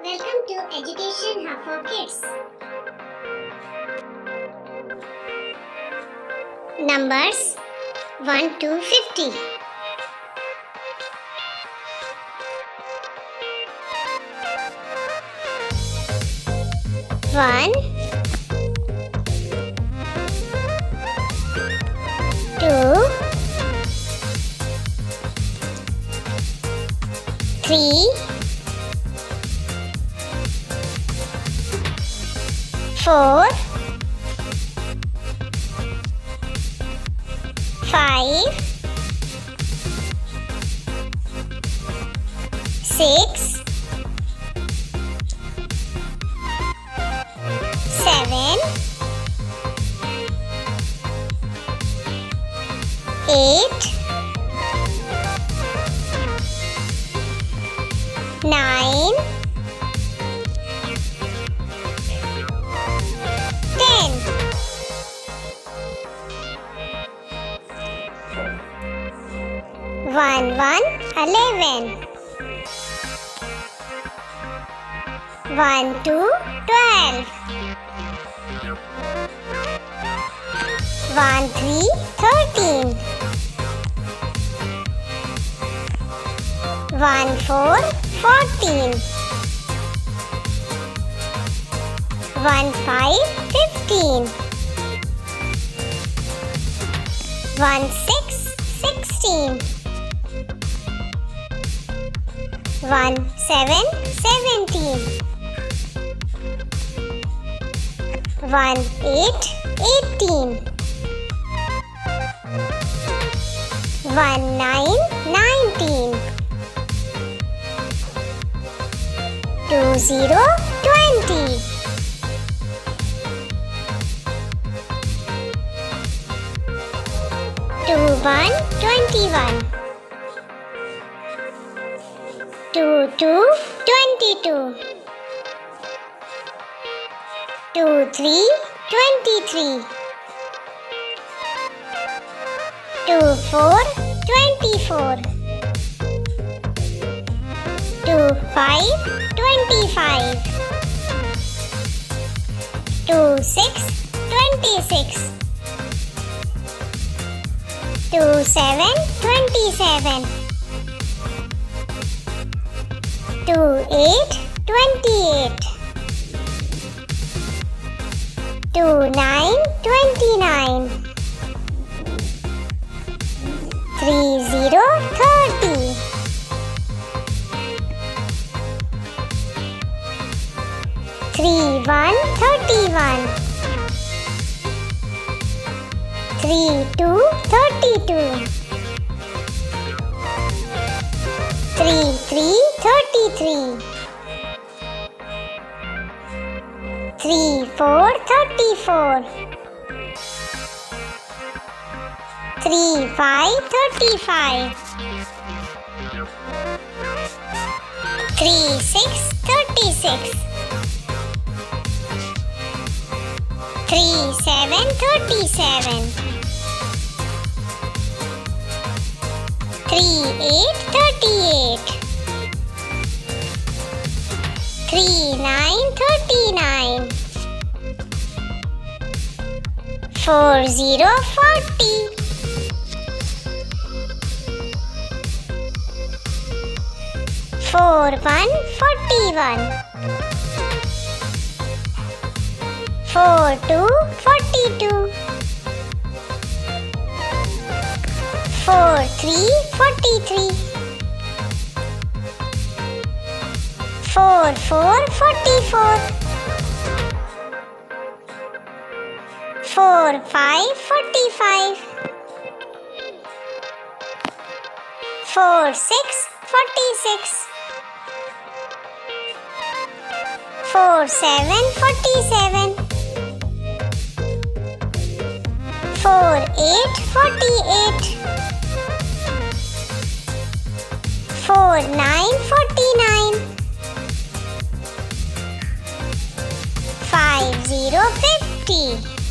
Welcome to Education Hub for Kids. Numbers 1 to 50. 1, 2, 3, 4, 5, 6, 7, 8, 9, 10. 1, 1, 11. 1, 2, 12. 1, 3, 13. 1, 4, 14. 1, 5, 15. 1, 6, 16. 1, 7, 17. 1, 8, 18. 1, 9, 19. 2, 0, 20. 2, 1, 21. 2, 2, 22. 2, 3, 23. 2, 4, 24. 2, 5, 25. 2, 6, 26. 2, 7, 27. 2, 8, 28. 2, 9, 29. 3, 0, 30. 3, 1, 31. 3, 2, 32. 3, 3, 33. 3, 4, 34. 3, 5, 35. 3, 6, 36. 3, 7, 37. 3, 8, 38. 3, 9, 39. 4, 0, 40. 4, 1, 41. 4, 2, 42. 4, 3, 43. 4, 4, 44. 4, 5, 45. 4, 6, 46. 4, 7, 47. 4, 8, 48. 4, 9, 49. 5, 0, 50.